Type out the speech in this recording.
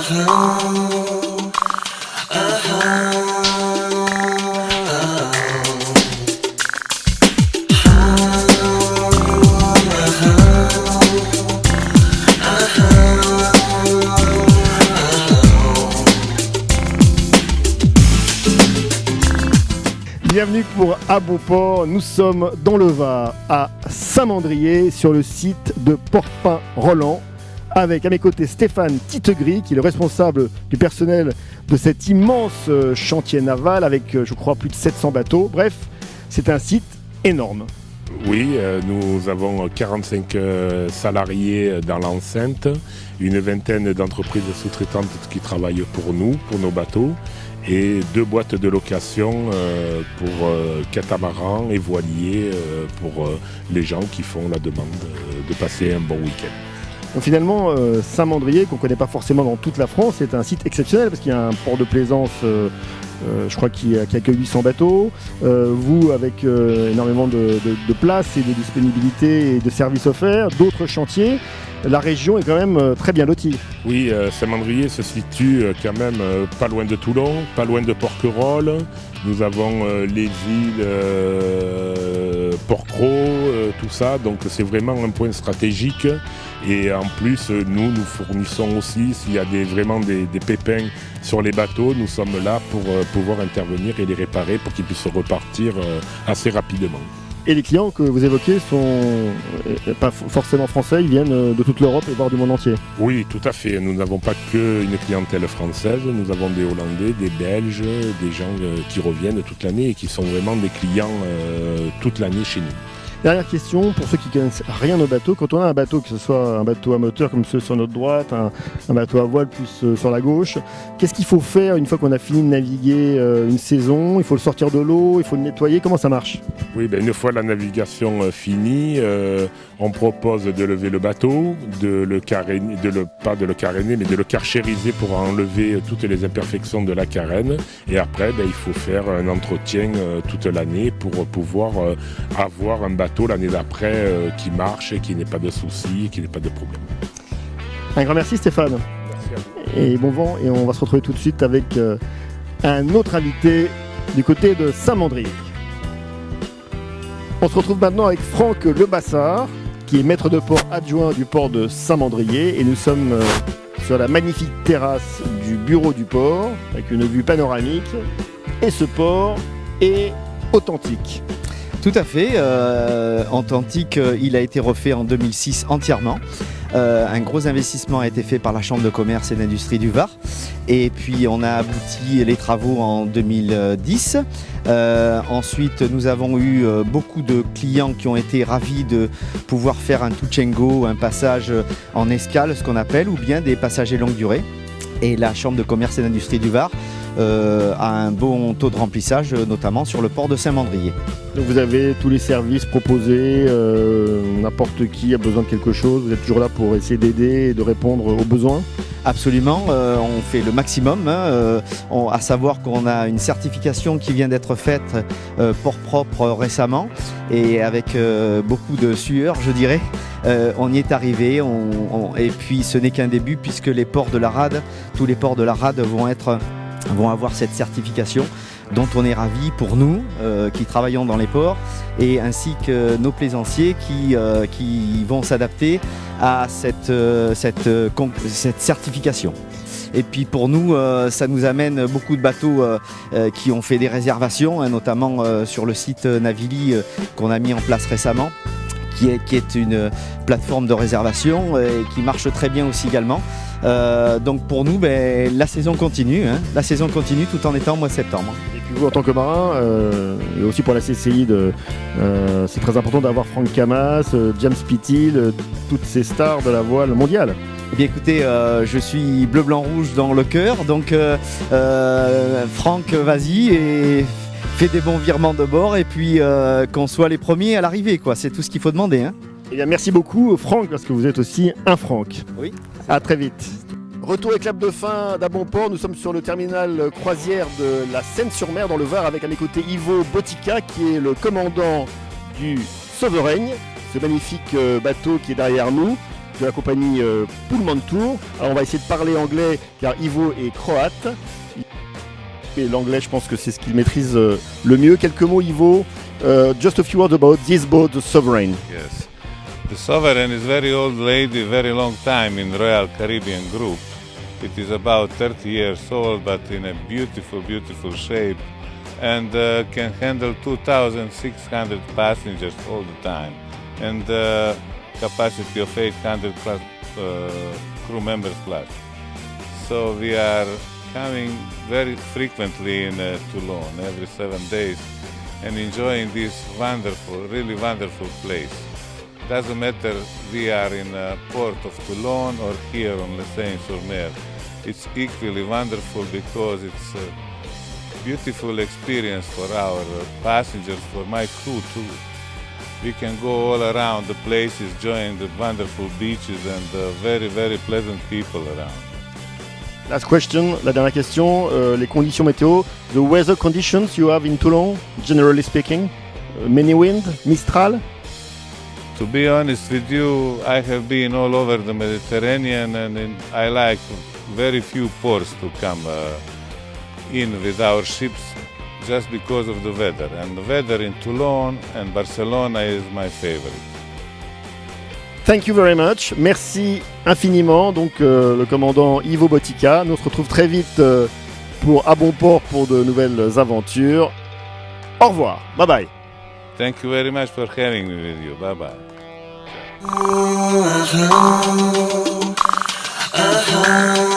Bienvenue pour À Bon Port, nous sommes dans le Var, à Saint-Mandrier, sur le site de Port-Pin-Roland, avec à mes côtés Stéphane Tittegris, qui est le responsable du personnel de cet immense chantier naval, avec je crois plus de 700 bateaux. Bref, c'est un site énorme. Oui, nous avons 45 salariés dans l'enceinte, une vingtaine d'entreprises sous-traitantes qui travaillent pour nous, pour nos bateaux, et 2 boîtes de location pour catamarans et voiliers pour les gens qui font la demande de passer un bon week-end. Donc finalement, Saint-Mandrier, qu'on ne connaît pas forcément dans toute la France, c'est un site exceptionnel parce qu'il y a un port de plaisance, je crois qui accueille 800 bateaux. Vous, avec énormément de place et de disponibilité et de services offerts, d'autres chantiers, la région est quand même très bien lotie. Oui, Saint-Mandrier se situe quand même pas loin de Toulon, pas loin de Porquerolles. Nous avons les îles Port-Cros, tout ça, donc c'est vraiment un point stratégique. Et en plus, nous fournissons aussi, s'il y a vraiment des pépins sur les bateaux, nous sommes là pour pouvoir intervenir et les réparer pour qu'ils puissent repartir assez rapidement. Et les clients que vous évoquez sont pas forcément français, ils viennent de toute l'Europe et voire du monde entier. Oui, tout à fait. Nous n'avons pas qu'une clientèle française, nous avons des Hollandais, des Belges, des gens qui reviennent toute l'année et qui sont vraiment des clients toute l'année chez nous. Dernière question, pour ceux qui ne connaissent rien au bateau, quand on a un bateau, que ce soit un bateau à moteur comme ceux sur notre droite, un bateau à voile plus sur la gauche, qu'est-ce qu'il faut faire une fois qu'on a fini de naviguer une saison? Il faut le sortir de l'eau, il faut le nettoyer, comment ça marche? Oui, une fois la navigation finie, on propose de lever le bateau, pas de le caréner, mais de le karchériser pour enlever toutes les imperfections de la carène. Et après, il faut faire un entretien toute l'année pour pouvoir avoir un bateau l'année d'après qui marche et qui n'ait pas de soucis, qui n'ait pas de problème. Un grand merci Stéphane. Merci à vous. Et bon vent, et on va se retrouver tout de suite avec un autre invité du côté de Saint-Mandrier. On se retrouve maintenant avec Franck Lebassard, qui est maître de port adjoint du port de Saint-Mandrier, et nous sommes sur la magnifique terrasse du bureau du port, avec une vue panoramique, et ce port est authentique. Tout à fait, authentique, il a été refait en 2006 entièrement. Un gros investissement a été fait par la Chambre de commerce et d'industrie du Var. Et puis on a abouti les travaux en 2010. Ensuite, nous avons eu beaucoup de clients qui ont été ravis de pouvoir faire un touch and go, un passage en escale, ce qu'on appelle, ou bien des passagers longue durée. Et la Chambre de commerce et d'industrie du Var a un bon taux de remplissage, notamment sur le port de Saint-Mandrier. Donc vous avez tous les services proposés, n'importe qui a besoin de quelque chose, vous êtes toujours là pour essayer d'aider et de répondre aux besoins? Absolument, on fait le maximum, à savoir qu'on a une certification qui vient d'être faite port propre récemment, et avec beaucoup de sueur, je dirais. On y est arrivé, et puis ce n'est qu'un début, puisque les ports de la RAD, tous les ports de la RAD vont avoir cette certification, dont on est ravis pour nous qui travaillons dans les ports, et ainsi que nos plaisanciers qui vont s'adapter à cette certification. Et puis pour nous, ça nous amène beaucoup de bateaux qui ont fait des réservations, notamment sur le site Navili qu'on a mis en place récemment, qui est une plateforme de réservation et qui marche très bien aussi également. Donc pour nous, la saison continue, la saison continue tout en étant au mois de septembre. Et puis vous, en tant que marin, et aussi pour la CCI, c'est très important d'avoir Franck Camas, James Pittil, toutes ces stars de la voile mondiale. Eh bien écoutez, je suis bleu, blanc, rouge dans le cœur, donc Franck, vas-y et fais des bons virements de bord, et puis qu'on soit les premiers à l'arrivée, quoi. C'est tout ce qu'il faut demander. Eh bien, merci beaucoup Franck, parce que vous êtes aussi un Franck. Oui. À très vite. Retour et clap de fin d'À Bon Port. Nous sommes sur le terminal croisière de la Seine-sur-Mer dans le Var, avec à mes côtés Ivo Botica, qui est le commandant du Sovereigne, ce magnifique bateau qui est derrière nous. de la compagnie Pullman Tour. Alors on va essayer de parler anglais car Ivo est croate. Et l'anglais, je pense que c'est ce qu'il maîtrise le mieux. Quelques mots, Ivo. Just a few words about this boat, the Sovereign. Yes. The Sovereign is very old lady, very long time in Royal Caribbean Group. It is about 30 years old, but in a beautiful, beautiful shape, and can handle 2,600 passengers all the time, and capacity of 800 plus, crew members plus. So we are coming very frequently in Toulon, every 7 days, and enjoying this wonderful, really wonderful place. Doesn't matter we are in port of Toulon or here on Les Seine-sur-Mer. It's equally wonderful because it's a beautiful experience for our passengers, for my crew too. We can go all around the places, join the wonderful beaches and very, very pleasant people around. Last question, la dernière question, les conditions météo. The weather conditions you have in Toulon, generally speaking. Many wind, Mistral? To be honest with you, I have been all over the Mediterranean and I like very few ports to come in with our ships just because of the weather. And the weather in Toulon and Barcelona is my favorite. Thank you very much. Merci infiniment. Donc le commandant Ivo Botica. Nous on se retrouve très vite à bon port pour de nouvelles aventures. Au revoir. Bye bye. Thank you very much for having me with you. Bye bye. Uh-huh.